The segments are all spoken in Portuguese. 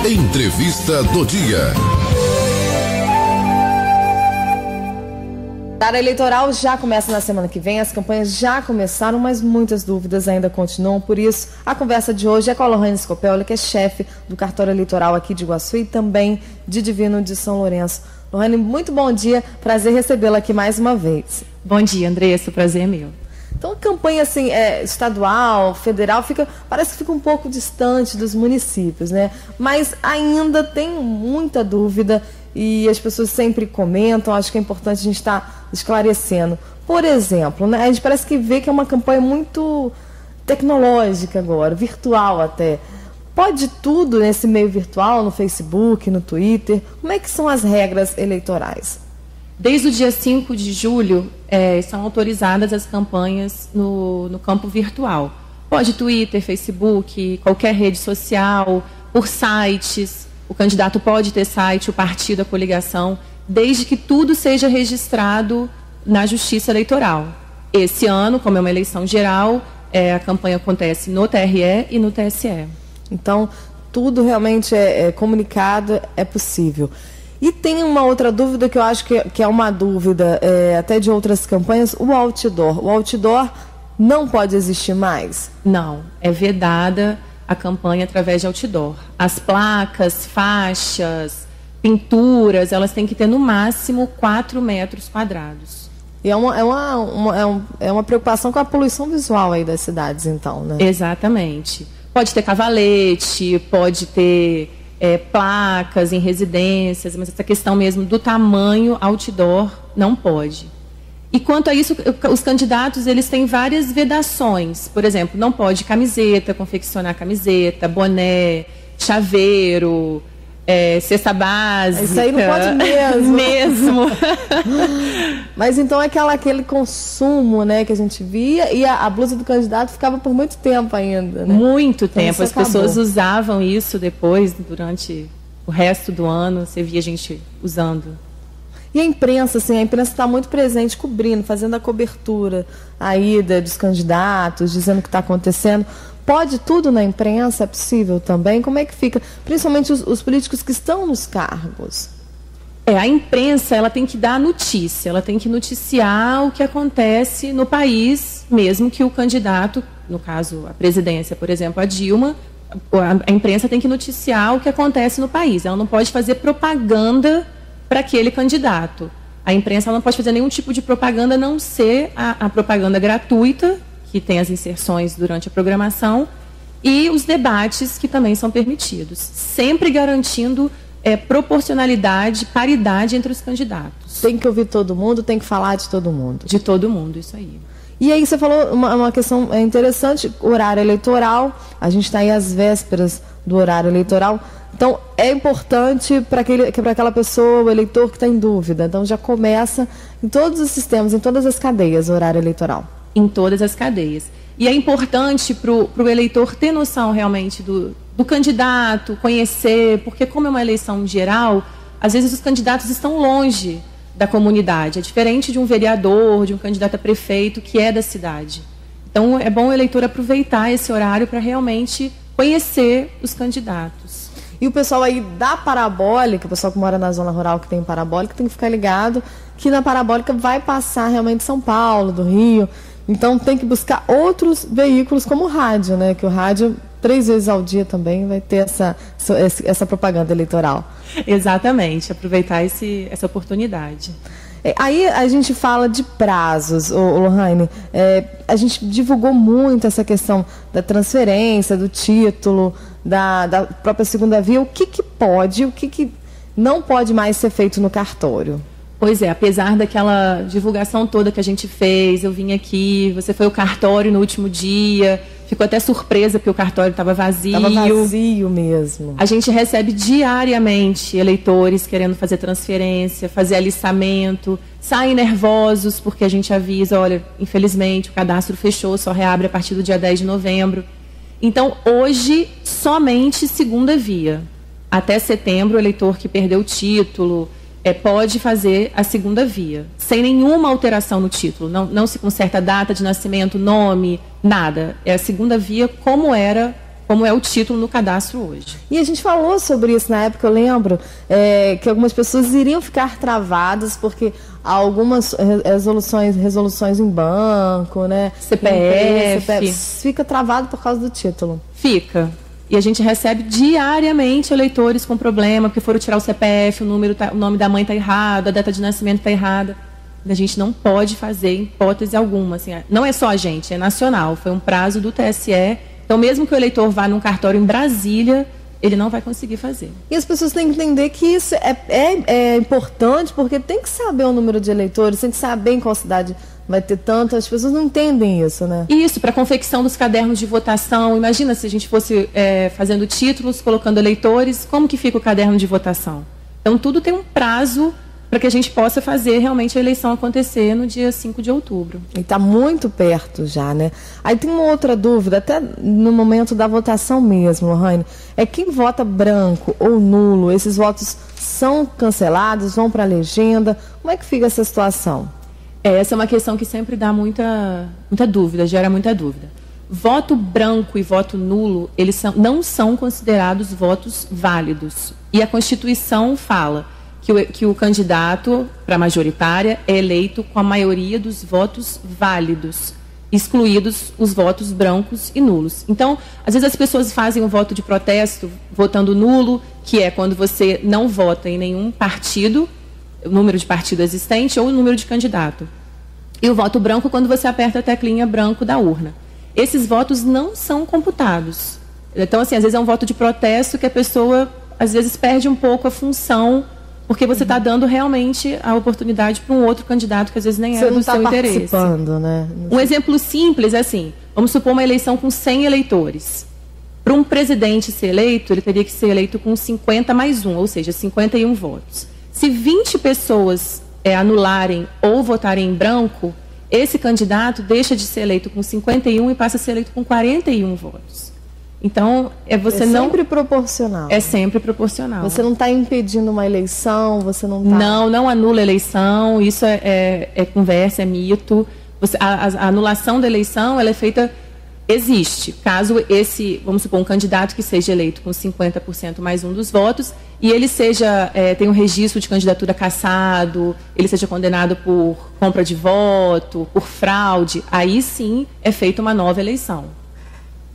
Entrevista do dia. A eleitoral já começa na semana que vem, as campanhas já começaram, mas muitas dúvidas ainda continuam. Por isso, a conversa de hoje é com a Lohane Scopelli, que é chefe do cartório eleitoral aqui de Iguaçu e também de Divino de São Lourenço. Lohane, muito bom dia, prazer recebê-la aqui mais uma vez. Bom dia, Andressa, o prazer é meu. Então, a campanha assim, estadual, federal, parece que fica um pouco distante dos municípios, né? Mas ainda tem muita dúvida e as pessoas sempre comentam, acho que é importante a gente estar esclarecendo. Por exemplo, né, a gente parece que vê que é uma campanha muito tecnológica agora, virtual até. Pode tudo nesse meio virtual, no Facebook, no Twitter? Como é que são as regras eleitorais? Desde o dia 5 de julho, são autorizadas as campanhas no campo virtual. Pode Twitter, Facebook, qualquer rede social, por sites. O candidato pode ter site, o partido, a coligação, desde que tudo seja registrado na Justiça Eleitoral. Esse ano, como é uma eleição geral, a campanha acontece no TRE e no TSE. Então, tudo realmente é comunicado, é possível. E tem uma outra dúvida que eu acho que é uma dúvida até de outras campanhas, o outdoor. O outdoor não pode existir mais? Não, é vedada a campanha através de outdoor. As placas, faixas, pinturas, elas têm que ter no máximo 4 metros quadrados. E é uma preocupação com a poluição visual aí das cidades, então, né? Exatamente. Pode ter cavalete, pode ter placas em residências, mas essa questão mesmo do tamanho outdoor não pode. E quanto a isso, os candidatos eles têm várias vedações. Por exemplo, não pode camiseta, confeccionar camiseta, boné, chaveiro, cesta básica. Isso aí não pode mesmo. Mesmo. Mas então é aquele consumo, né, que a gente via e a blusa do candidato ficava por muito tempo ainda, né? Muito tempo. As pessoas usavam isso depois, durante o resto do ano, você via gente usando. E a imprensa, assim, a imprensa está muito presente, cobrindo, fazendo a cobertura aí dos candidatos, dizendo o que está acontecendo. Pode tudo na imprensa? É possível também? Como é que fica? Principalmente os políticos que estão nos cargos. A imprensa ela tem que dar notícia, ela tem que noticiar o que acontece no país, mesmo que o candidato, no caso a presidência, por exemplo, a Dilma, a imprensa tem que noticiar o que acontece no país. Ela não pode fazer propaganda para aquele candidato. A imprensa não pode fazer nenhum tipo de propaganda, a não ser a propaganda gratuita, que tem as inserções durante a programação, e os debates que também são permitidos, sempre garantindo proporcionalidade, paridade entre os candidatos. Tem que ouvir todo mundo, tem que falar de todo mundo. De todo mundo, isso aí. E aí você falou uma questão interessante, horário eleitoral, a gente está aí às vésperas do horário eleitoral, então é importante para aquela pessoa, o eleitor que está em dúvida, então já começa em todos os sistemas, em todas as cadeias, o horário eleitoral. Em todas as cadeias. E é importante para o eleitor ter noção realmente do candidato, conhecer, porque como é uma eleição geral, às vezes os candidatos estão longe da comunidade. É diferente de um vereador, de um candidato a prefeito que é da cidade. Então é bom o eleitor aproveitar esse horário para realmente conhecer os candidatos. E o pessoal aí da parabólica, o pessoal que mora na zona rural que tem parabólica, tem que ficar ligado que na parabólica vai passar realmente São Paulo, do Rio. Então tem que buscar outros veículos como o rádio, né? Que o rádio 3 vezes ao dia também vai ter essa propaganda eleitoral. Exatamente, aproveitar essa oportunidade. Aí a gente fala de prazos, Lohane. A gente divulgou muito essa questão da transferência, do título, da própria segunda via. O que pode, o que não pode mais ser feito no cartório? Pois é, apesar daquela divulgação toda que a gente fez, eu vim aqui, você foi ao cartório no último dia, ficou até surpresa porque o cartório estava vazio. Estava vazio mesmo. A gente recebe diariamente eleitores querendo fazer transferência, fazer alistamento, saem nervosos porque a gente avisa, olha, infelizmente o cadastro fechou, só reabre a partir do dia 10 de novembro. Então, hoje, somente segunda via. Até setembro, o eleitor que perdeu o título pode fazer a segunda via, sem nenhuma alteração no título. Não se conserta a data de nascimento, nome, nada. É a segunda via como era como é o título no cadastro hoje. E a gente falou sobre isso na época, eu lembro, que algumas pessoas iriam ficar travadas porque algumas resoluções em banco, né? CPF, fica travado por causa do título. Fica. E a gente recebe diariamente eleitores com problema, porque foram tirar o CPF, o nome da mãe está errado, a data de nascimento está errada. A gente não pode fazer em hipótese alguma. Assim, não é só a gente, é nacional. Foi um prazo do TSE. Então, mesmo que o eleitor vá num cartório em Brasília, ele não vai conseguir fazer. E as pessoas têm que entender que isso é importante, porque tem que saber o número de eleitores, tem que saber em qual cidade vai ter tanto. As pessoas não entendem isso, né? Isso, para a confecção dos cadernos de votação. Imagina se a gente fosse fazendo títulos, colocando eleitores, como que fica o caderno de votação? Então, tudo tem um prazo para que a gente possa fazer realmente a eleição acontecer no dia 5 de outubro. E está muito perto já, né? Aí tem uma outra dúvida, até no momento da votação mesmo, Lohane, é quem vota branco ou nulo, esses votos são cancelados, vão para a legenda, como é que fica essa situação? Essa é uma questão que sempre dá muita dúvida, gera muita dúvida. Voto branco e voto nulo, eles não são considerados votos válidos. E a Constituição fala que o candidato para a majoritária é eleito com a maioria dos votos válidos, excluídos os votos brancos e nulos. Então, às vezes as pessoas fazem um voto de protesto votando nulo, que é quando você não vota em nenhum partido, o número de partido existente ou o número de candidato. E o voto branco quando você aperta a teclinha branco da urna. Esses votos não são computados. Então, assim, às vezes é um voto de protesto que a pessoa, às vezes, perde um pouco a função, porque você está dando realmente a oportunidade para um outro candidato que às vezes nem era do seu interesse. Você não está participando, né? Um exemplo simples é assim, vamos supor uma eleição com 100 eleitores. Para um presidente ser eleito, ele teria que ser eleito com 50 mais 1, ou seja, 51 votos. Se 20 pessoas anularem ou votarem em branco, esse candidato deixa de ser eleito com 51 e passa a ser eleito com 41 votos. Então, sempre proporcional. É sempre proporcional. Você não está impedindo uma eleição, você não está... Não anula a eleição, isso é conversa, é mito. A anulação da eleição, ela é feita... Existe, caso vamos supor, um candidato que seja eleito com 50% mais 1 dos votos e ele tenha um registro de candidatura cassado, ele seja condenado por compra de voto, por fraude, aí sim é feita uma nova eleição.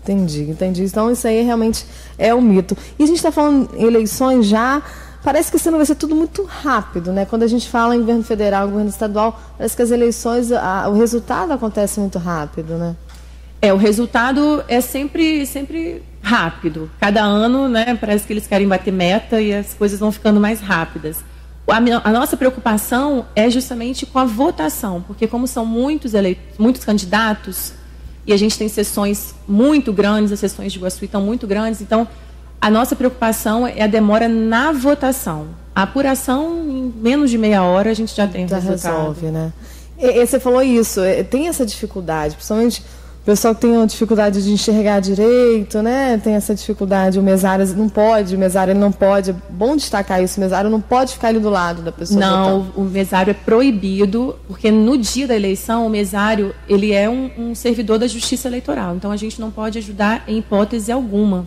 Entendi. Então isso aí realmente é um mito. E a gente está falando em eleições já, parece que esse ano vai ser tudo muito rápido, né? Quando a gente fala em governo federal, governo estadual, parece que as eleições, o resultado acontece muito rápido, né? O resultado é sempre rápido. Cada ano, né, parece que eles querem bater meta e as coisas vão ficando mais rápidas. A nossa preocupação é justamente com a votação, porque como são muitos candidatos e a gente tem sessões muito grandes, as sessões de Iguaçu estão muito grandes, então a nossa preocupação é a demora na votação. A apuração, em menos de meia hora, a gente já tem o resultado. Resolve, né? E você falou isso, tem essa dificuldade, principalmente... O pessoal que tem a dificuldade de enxergar direito, né? Tem essa dificuldade, o mesário não pode, é bom destacar isso, o mesário não pode ficar ali do lado da pessoa. Não, o mesário é proibido, porque no dia da eleição, o mesário, ele é um servidor da Justiça Eleitoral, então a gente não pode ajudar em hipótese alguma.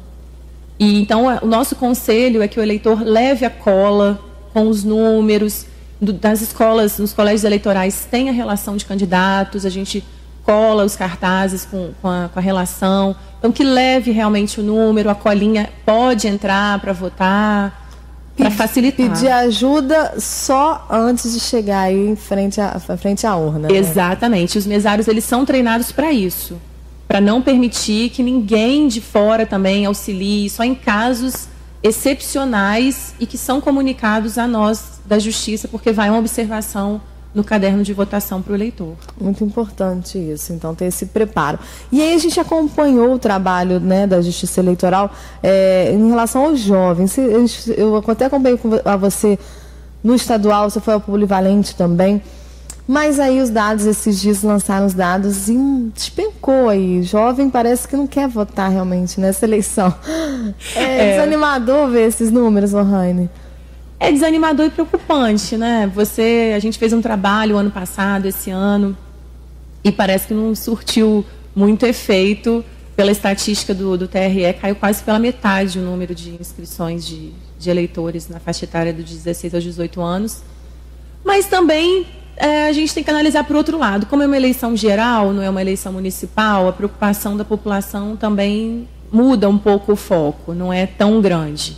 E então o nosso conselho é que o eleitor leve a cola com os números das escolas, nos colégios eleitorais tem a relação de candidatos, a gente cola os cartazes com a relação, então que leve realmente o número, a colinha pode entrar para votar, para facilitar. Pedir ajuda só antes de chegar aí em frente à urna. Exatamente, os mesários eles são treinados para isso, para não permitir que ninguém de fora também auxilie, só em casos excepcionais e que são comunicados a nós da Justiça, porque vai uma observação no caderno de votação para o eleitor. Muito importante isso, então, ter esse preparo. E aí a gente acompanhou o trabalho, né, da Justiça Eleitoral em relação aos jovens. Eu até acompanhei a você no estadual, você foi ao Polivalente também, mas aí os dados, esses dias lançaram os dados e despencou aí. Jovem parece que não quer votar realmente nessa eleição. É desanimador ver esses números, Lohane. É desanimador e preocupante, né? A gente fez um trabalho ano passado, esse ano, e parece que não surtiu muito efeito pela estatística do TRE, caiu quase pela metade o número de inscrições de eleitores na faixa etária dos 16 aos 18 anos. Mas também a gente tem que analisar por outro lado. Como é uma eleição geral, não é uma eleição municipal, a preocupação da população também muda um pouco o foco, não é tão grande.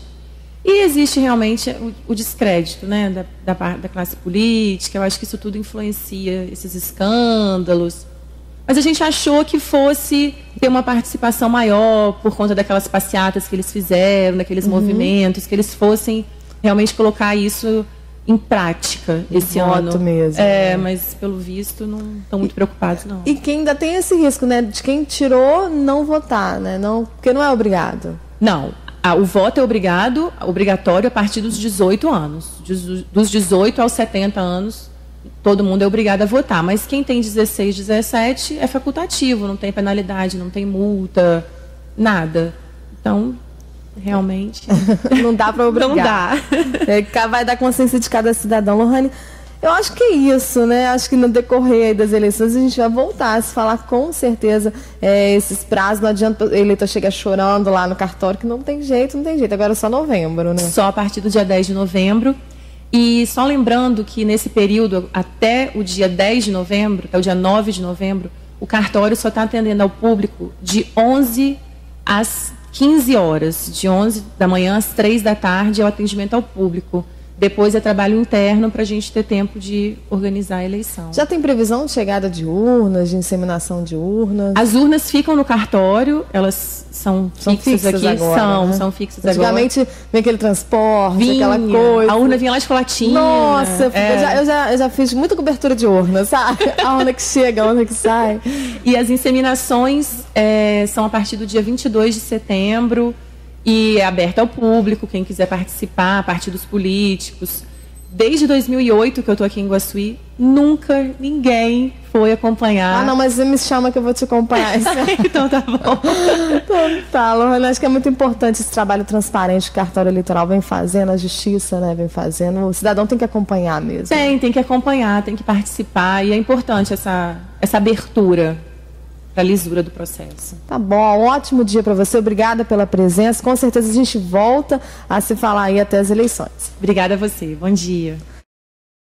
E existe realmente o descrédito, né, da classe política. Eu acho que isso tudo influencia esses escândalos. Mas a gente achou que fosse ter uma participação maior por conta daquelas passeatas que eles fizeram, daqueles movimentos, que eles fossem realmente colocar isso em prática esse ano. Mesmo, mas pelo visto não estão muito preocupados, não. E quem ainda tem esse risco, né, de quem tirou não votar, né, não, porque não é obrigado. Não. O voto é obrigatório a partir dos 18 anos. Dos 18 aos 70 anos, todo mundo é obrigado a votar. Mas quem tem 16, 17 é facultativo, não tem penalidade, não tem multa, nada. Então, realmente... não dá para obrigar. Não dá. Vai dar consciência de cada cidadão. Lohane, eu acho que é isso, né? Acho que no decorrer aí das eleições a gente vai voltar a se falar com certeza esses prazos. Não adianta o eleitor chegar chorando lá no cartório, que não tem jeito. Agora é só novembro, né? Só a partir do dia 10 de novembro. E só lembrando que nesse período, até o dia 10 de novembro, até o dia 9 de novembro, o cartório só está atendendo ao público de 11 às 15 horas. De 11 da manhã às 3 da tarde é o atendimento ao público. Depois é trabalho interno para a gente ter tempo de organizar a eleição. Já tem previsão de chegada de urnas, de inseminação de urnas? As urnas ficam no cartório, elas são fixas aqui. Agora, né? São fixas Antigamente, agora. Vem aquele transporte, aquela coisa. A urna vinha lá de Chocolatina. Nossa, eu já fiz muita cobertura de urna, sabe? A urna que chega, a urna que sai. E as inseminações são a partir do dia 22 de setembro. E é aberto ao público, quem quiser participar, partidos políticos. Desde 2008 que eu estou aqui em Iguaçuí, nunca ninguém foi acompanhar. Ah, não, mas você me chama que eu vou te acompanhar. Então tá bom. Então tá, Lohane, acho que é muito importante esse trabalho transparente que o cartório eleitoral vem fazendo, a justiça, né, vem fazendo. O cidadão tem que acompanhar mesmo. Tem que acompanhar, tem que participar. E é importante essa abertura para a lisura do processo. Tá bom, um ótimo dia para você, obrigada pela presença, com certeza a gente volta a se falar aí até as eleições. Obrigada a você, bom dia.